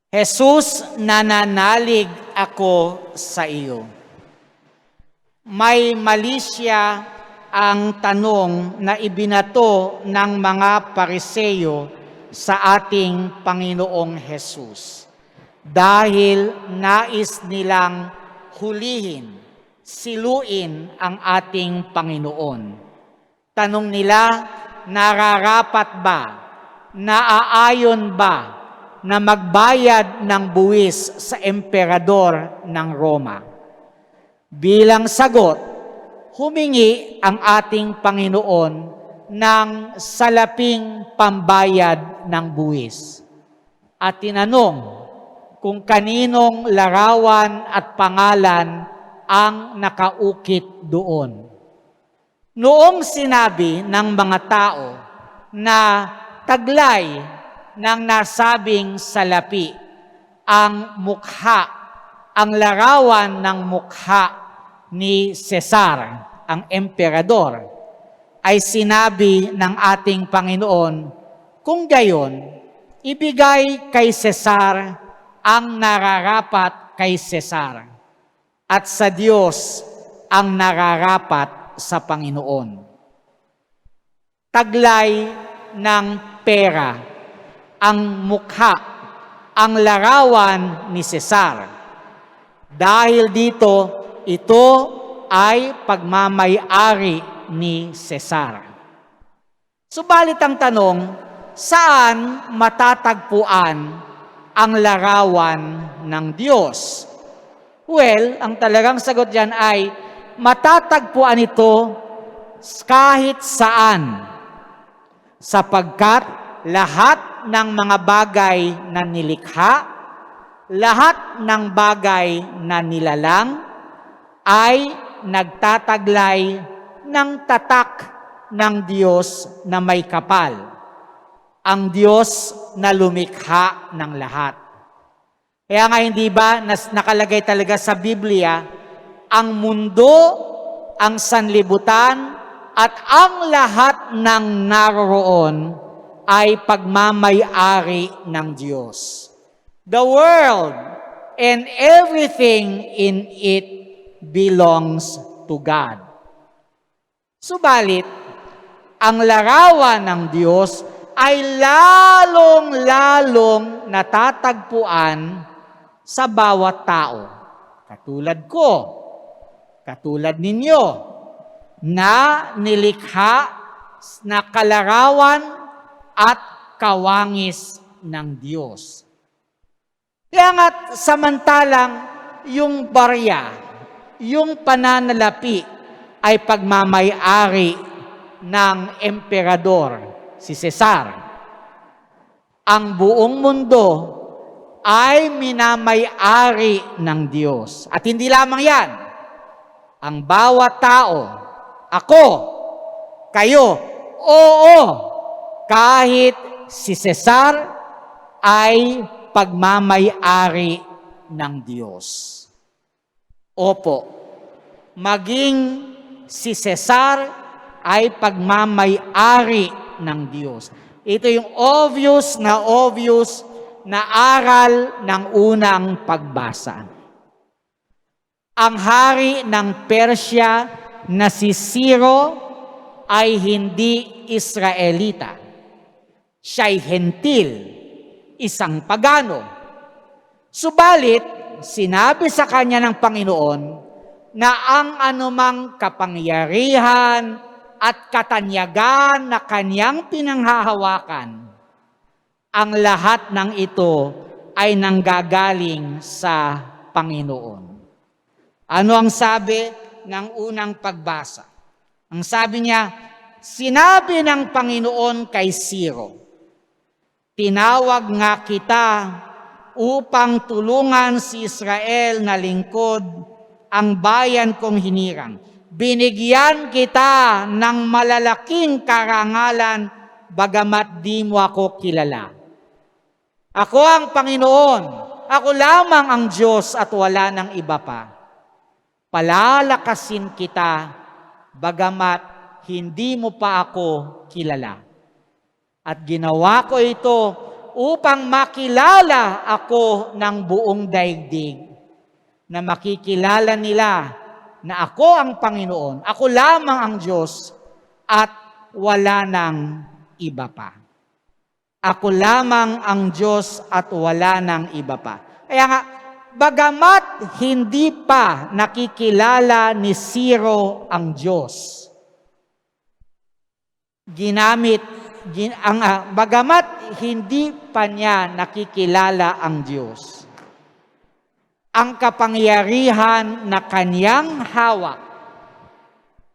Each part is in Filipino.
Jesus, nananalig ako sa iyo. May mali siya ang tanong na ibinato ng mga Pariseyo sa ating Panginoong Jesus. Dahil nais nilang hulihin, siluin ang ating Panginoon. Tanong nila, nararapat ba, naaayon ba, na magbayad ng buwis sa emperador ng Roma? Bilang sagot, humingi ang ating Panginoon ng salaping pambayad ng buwis. At tinanong kung kaninong larawan at pangalan ang nakaukit doon. Noong sinabi ng mga tao na taglay ng nasabing salapi ang mukha, ang larawan ng mukha ni Cesar, ang emperador, ay sinabi ng ating Panginoon, kung gayon, ibigay kay Cesar ang nararapat kay Cesar, at sa Diyos ang nararapat sa Panginoon. Taglay ng pera ang mukha, ang larawan ni Cesar. Dahil dito, ito ay pagmamay-ari ni Cesar. Subalit ang tanong, saan matatagpuan ang larawan ng Diyos? Well, ang talagang sagot dyan ay matatagpuan ito kahit saan, sapagkat lahat ng mga bagay na nilikha, lahat ng bagay na nilalang ay nagtataglay ng tatak ng Diyos na may kapal, ang Diyos na lumikha ng lahat. Kaya nga hindi ba nakalagay talaga sa Biblia, ang mundo, ang sanlibutan, at ang lahat ng naroroon ay pagmamay-ari ng Diyos. The world and everything in it belongs to God. Subalit, ang larawan ng Diyos ay lalong-lalong natatagpuan sa bawat tao. Katulad ko, katulad ninyo, na nilikha na kalarawan at kawangis ng Diyos. Kaya nga samantalang yung barya, yung pananalapi ay pagmamay-ari ng emperador, si Cesar. Ang buong mundo ay minamay-ari ng Diyos. At hindi lamang yan, ang bawat tao, ako, kayo, oo, kahit si Cesar ay pagmamay-ari ng Diyos. Opo, maging si Cesar ay pagmamay-ari ng Diyos. Ito yung obvious na aral ng unang pagbasa. Ang hari ng Persya na si Ciro ay hindi Israelita. Siya'y hentil, isang pagano. Subalit, sinabi sa kanya ng Panginoon na ang anumang kapangyarihan at katanyagan na kanyang pinanghahawakan, ang lahat ng ito ay nanggagaling sa Panginoon. Ano ang sabi ng unang pagbasa? Ang sabi niya, sinabi ng Panginoon kay Ciro, tinawag nga kita upang tulungan si Israel na lingkod ang bayan kong hinirang. Binigyan kita ng malalaking karangalan bagamat di mo ako kilala. Ako ang Panginoon, ako lamang ang Diyos at wala ng iba pa. Palalakasin kita bagamat hindi mo pa ako kilala. At ginawa ko ito upang makilala ako ng buong daigdig, na makikilala nila na ako ang Panginoon, ako lamang ang Diyos, at wala nang iba pa. Ako lamang ang Diyos at wala nang iba pa. Kaya nga, bagamat hindi pa nakikilala ni Ciro ang Diyos, bagamat hindi pa niya nakikilala ang Diyos, ang kapangyarihan na kanyang hawak,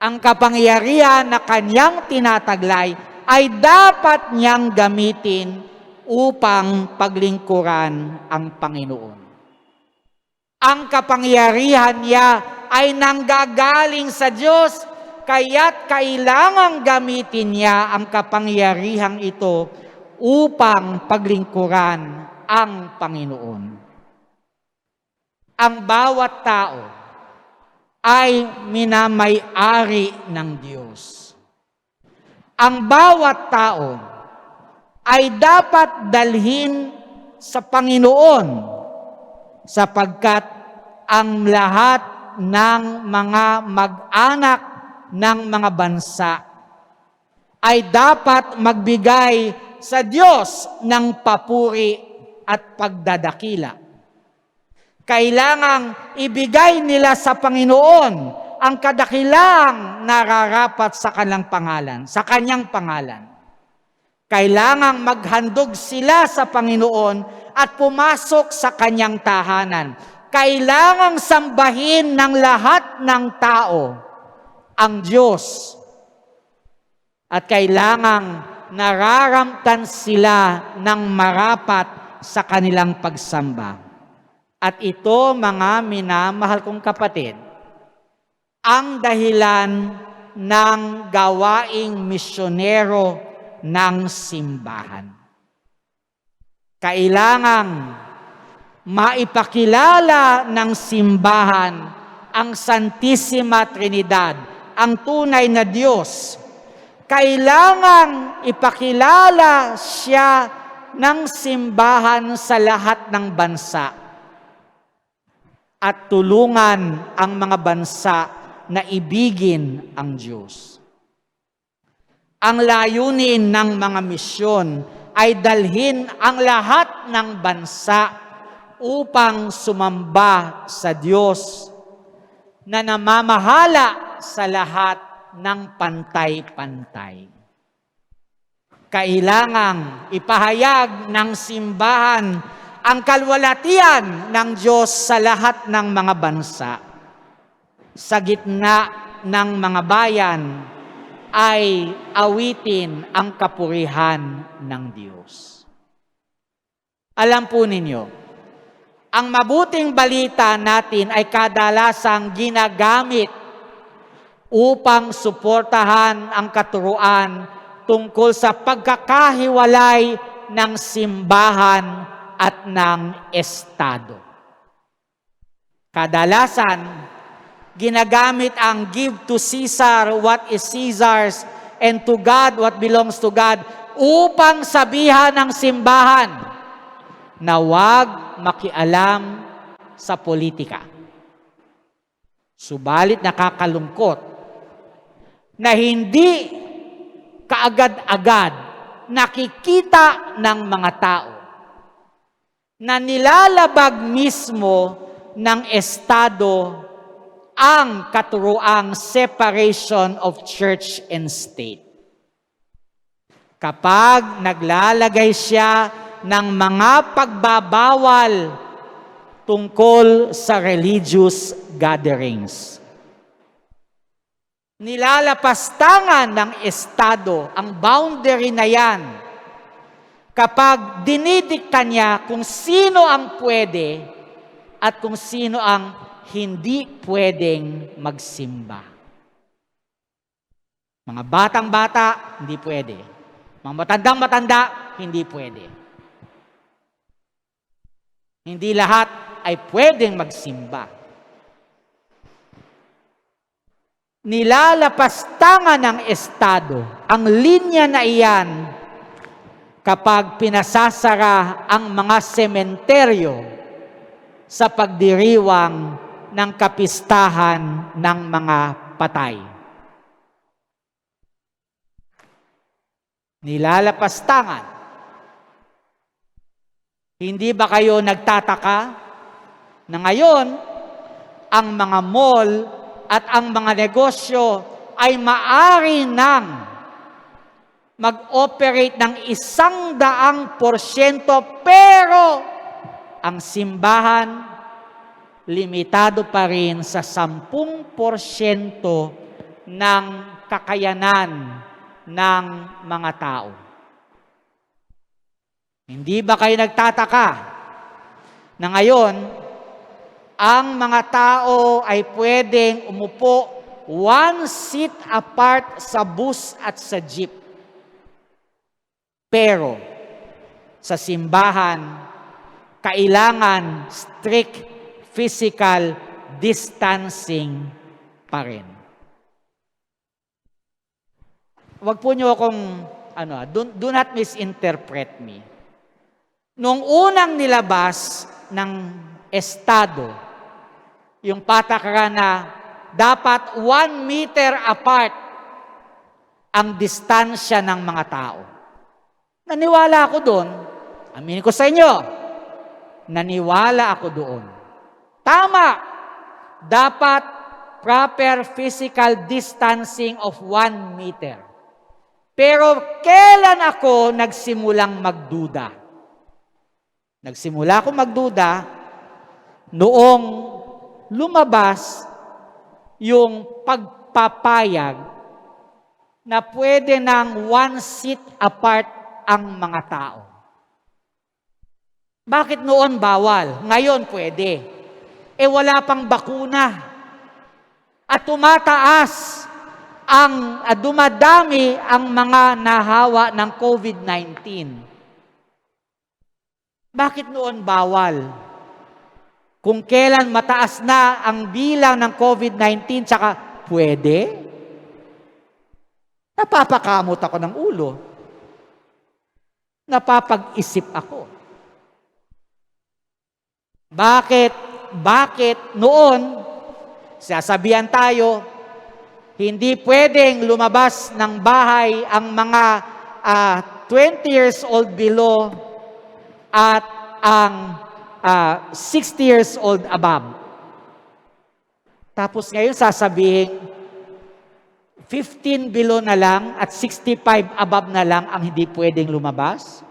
ang kapangyarihan na kanyang tinataglay, ay dapat niyang gamitin upang paglingkuran ang Panginoon. Ang kapangyarihan niya ay nanggagaling sa Diyos, kaya't kailangang gamitin niya ang kapangyarihang ito upang paglingkuran ang Panginoon. Ang bawat tao ay minamay-ari ng Diyos. Ang bawat tao ay dapat dalhin sa Panginoon, sapagkat ang lahat ng mga mag-anak ng mga bansa ay dapat magbigay sa Diyos ng papuri at pagdadakila. Kailangang ibigay nila sa Panginoon ang kadakilang nararapat sa kanyang pangalan, sa kanyang pangalan. Kailangang maghandog sila sa Panginoon at pumasok sa kanyang tahanan. Kailangang sambahin ng lahat ng tao ang Diyos. At kailangang nararamtan sila ng marapat sa kanilang pagsamba. At ito, mga minamahal kong kapatid, ang dahilan ng gawaing misyonero ng simbahan. Kailangang maipakilala ng simbahan ang Santissima Trinidad, ang tunay na Diyos. Kailangang ipakilala siya ng simbahan sa lahat ng bansa at tulungan ang mga bansa na ibigin ang Diyos. Ang layunin ng mga misyon ay dalhin ang lahat ng bansa upang sumamba sa Diyos na namamahala sa lahat ng pantay-pantay. Kailangang ipahayag ng simbahan ang kalwalatian ng Diyos sa lahat ng mga bansa. Sa gitna ng mga bayan ay awitin ang kapurihan ng Diyos. Alam po ninyo, ang mabuting balita natin ay kadalasang ginagamit upang suportahan ang katuruan tungkol sa pagkakahiwalay ng simbahan at ng Estado. Kadalasan, ginagamit ang give to Caesar what is Caesar's and to God what belongs to God upang sabihan ng simbahan na huwag makialam sa politika. Subalit nakakalungkot na hindi kaagad-agad nakikita ng mga tao na nilalabag mismo ng Estado ang katuroang separation of church and state. Kapag naglalagay siya ng mga pagbabawal tungkol sa religious gatherings. Nilalapastangan ng Estado ang boundary na yan kapag dinidikta niya kung sino ang pwede at kung sino ang hindi pwedeng magsimba. Mga batang-bata, hindi pwede. Mga matandang-matanda, hindi pwede. Hindi lahat ay pwedeng magsimba. Nilalapastangan ng Estado ang linya na iyan kapag pinasasara ang mga sementeryo sa pagdiriwang ng kapistahan ng mga patay. Nilalapastangan. Hindi ba kayo nagtataka na ngayon ang mga mall at ang mga negosyo ay maari nang mag-operate ng 100%, pero ang simbahan limitado pa rin sa 10% ng kakayanan ng mga tao. Hindi ba kayo nagtataka na ngayon ang mga tao ay pwedeng umupo 1 seat apart sa bus at sa jeep? Pero sa simbahan, kailangan strict physical distancing pa rin. Huwag po niyo akong, do not misinterpret me. Noong unang nilabas ng Estado, yung patakaran na dapat 1 meter apart ang distansya ng mga tao. Naniwala ako doon. Aminin ko sa inyo, naniwala ako doon. Tama! Dapat proper physical distancing of 1 meter. Pero kailan ako nagsimulang magduda? Nagsimula ako magduda noong lumabas yung pagpapayag na pwede ng 1 seat apart ang mga tao. Bakit noon bawal? Ngayon pwede. Wala pang bakuna. At dumadami ang mga nahawa ng COVID-19. Bakit noon bawal? Kung kailan mataas na ang bilang ng COVID-19, tsaka pwede? Napapakamot ako ng ulo. Napapag-isip ako. Bakit noon, sasabihan tayo, hindi pwedeng lumabas ng bahay ang mga 20 years old below at ang 60 years old above. Tapos ngayon sasabihin, 15 below na lang at 65 above na lang ang hindi pwedeng lumabas?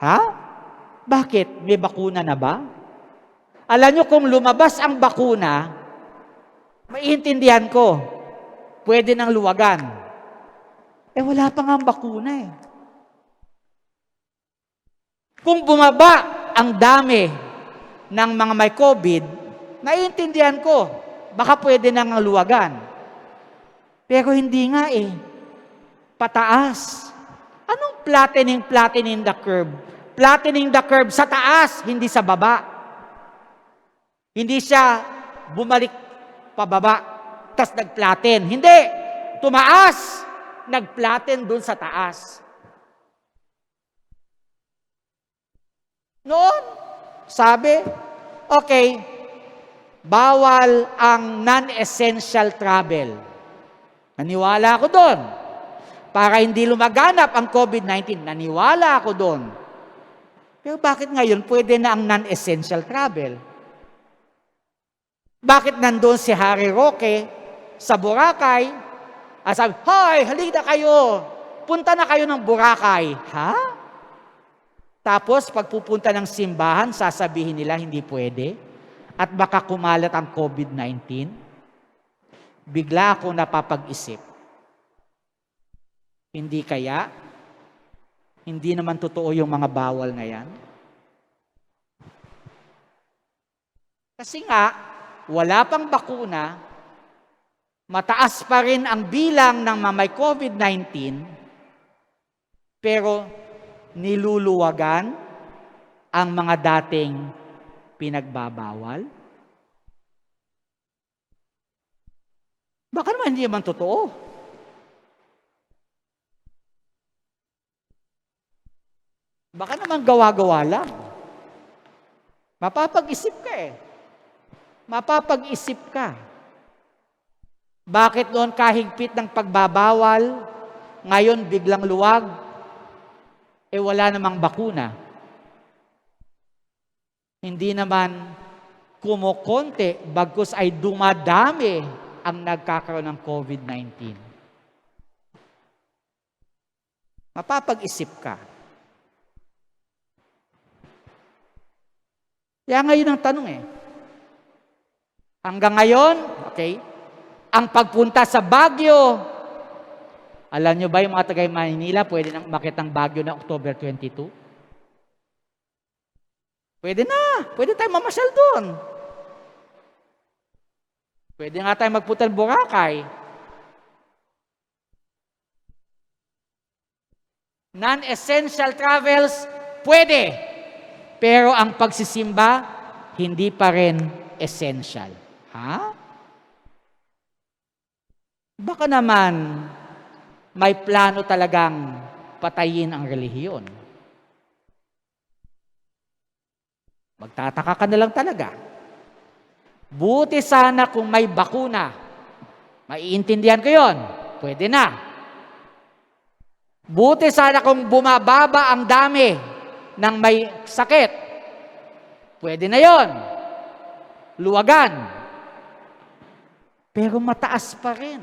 Ha? Bakit? May bakuna na ba? Alam nyo, kung lumabas ang bakuna, maiintindihan ko, pwede nang luwagan. Wala pa nga ang bakuna eh. Kung bumaba ang dami ng mga may COVID, naiintindihan ko, baka pwede nang luwagan. Pero hindi nga eh. Pataas. Anong flattening the curve? Flattening the curve sa taas, hindi sa baba. Hindi siya bumalik pababa, tas nag-flatten. Hindi. Tumaas, nag-flatten dun sa taas. Noon, sabi, okay, bawal ang non-essential travel. Naniwala ako doon. Para hindi lumaganap ang COVID-19, naniwala ako doon. Pero bakit ngayon pwede na ang non-essential travel? Bakit nandoon si Harry Roque sa Boracay? Sabi, "Hoy, halika kayo. Punta na kayo ng Boracay." Ha? Tapos, pagpupunta ng simbahan, sasabihin nila hindi pwede at baka kumalat ang COVID-19. Bigla ako napapag-isip. Hindi kaya? Hindi naman totoo yung mga bawal na yan? Kasi nga, wala pang bakuna, mataas pa rin ang bilang ng may COVID-19, pero niluluwagan ang mga dating pinagbabawal? Baka naman hindi naman totoo. Baka naman gawa-gawa lang. Mapapag-isip ka eh. Mapapag-isip ka. Bakit noon kahigpit ng pagbabawal, ngayon biglang luwag, wala namang bakuna? Hindi naman kumukonti, bagkus ay dumadami ang nagkakaroon ng COVID-19. Mapapag-isip ka. Kaya ngayon ang tanong hanggang ngayon, okay, ang pagpunta sa Baguio, alam nyo ba yung mga taga Maynila, pwede nang umakyat ng Baguio na October 22? Pwede na. Pwede tayo mamasyal doon. Pwede nga tayo magpunta ng Boracay. Non-essential travels, pwede. Pero ang pagsisimba, hindi pa rin essential. Ha? Baka naman may plano talagang patayin ang relihiyon. Magtataka ka na lang talaga. Buti sana kung may bakuna. Maiintindihan ko yon. Pwede na. Buti sana kung bumababa ang dami ng may sakit. Pwede na yon. Luwagan. Pero mataas pa rin.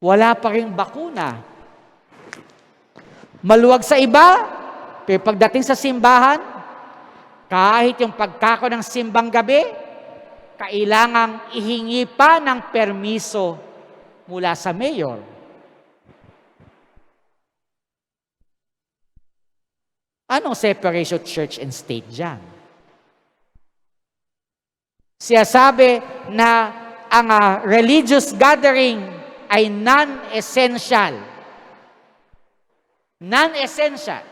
Wala pa rin bakuna. Maluwag sa iba, pero pagdating sa simbahan, kahit yung pagkako ng simbang gabi, kailangang ihingi pa ng permiso mula sa mayor. Anong separation church and state dyan? Siya sabi na ang religious gathering ay non-essential. Non-essential.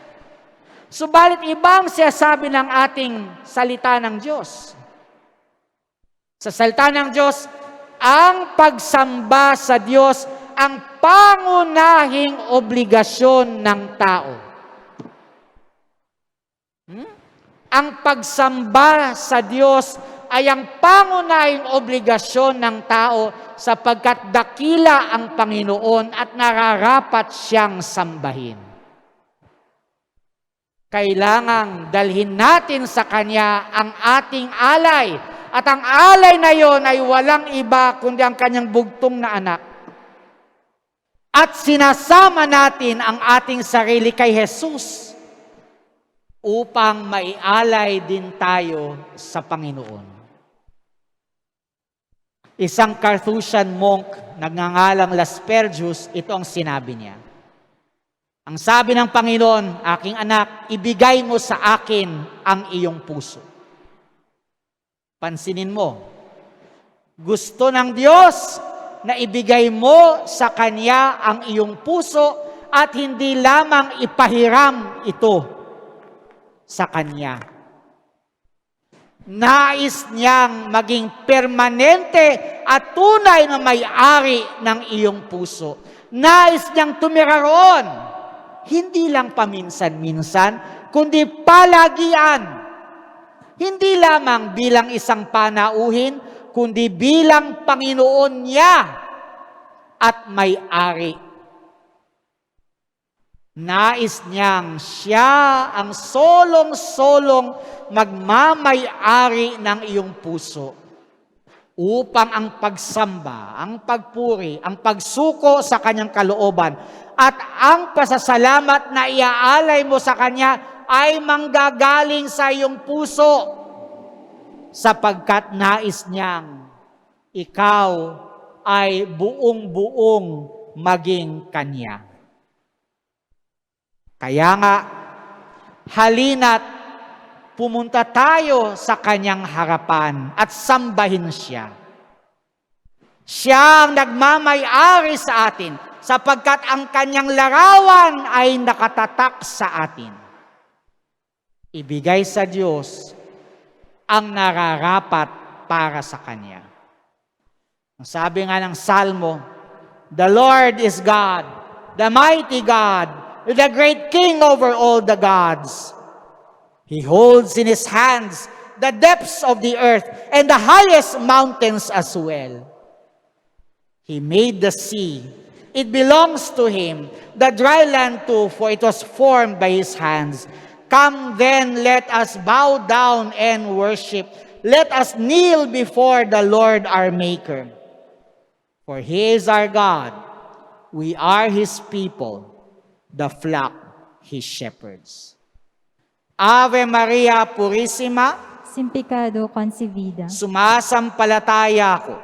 Subalit ibang sinasabi ng ating salita ng Diyos. Sa salita ng Diyos, ang pagsamba sa Diyos ang pangunahing obligasyon ng tao. Ang pagsamba sa Diyos ay ang pangunahing obligasyon ng tao sapagkat dakila ang Panginoon at nararapat siyang sambahin. Kailangang dalhin natin sa Kanya ang ating alay. At ang alay na yon ay walang iba kundi ang Kanyang bugtong na anak. At sinasama natin ang ating sarili kay Jesus upang maialay din tayo sa Panginoon. Isang Carthusian monk, nagngangalang Laspergius, ito ang sinabi niya. Ang sabi ng Panginoon, aking anak, ibigay mo sa akin ang iyong puso. Pansinin mo, gusto ng Diyos na ibigay mo sa Kanya ang iyong puso at hindi lamang ipahiram ito sa Kanya. Nais niyang maging permanente at tunay na may-ari ng iyong puso. Nais niyang tumira roon. Hindi lang paminsan-minsan, kundi palagian. Hindi lamang bilang isang panauhin, kundi bilang Panginoon niya at may-ari. Nais niyang siya ang solong-solong magmamay-ari ng iyong puso upang ang pagsamba, ang pagpuri, ang pagsuko sa kanyang kalooban at ang pasasalamat na iaalay mo sa Kanya ay manggagaling sa iyong puso sapagkat nais niyang ikaw ay buong-buong maging Kanya. Kaya nga, halina't pumunta tayo sa Kanyang harapan at sambahin Siya. Siya ang nagmamay-ari sa atin sapagkat ang Kanyang larawan ay nakatatak sa atin. Ibigay sa Diyos ang nararapat para sa Kanya. Ang sabi nga ng Salmo, the Lord is God, the mighty God, the great king over all the gods. He holds in his hands the depths of the earth and the highest mountains as well. He made the sea. It belongs to him. The dry land too, for it was formed by his hands. Come then, let us bow down and worship. Let us kneel before the Lord our Maker. For he is our God. We are his people, the flock he shepherds. Ave Maria Purissima, Sin pecado concebida. sumasampalataya ako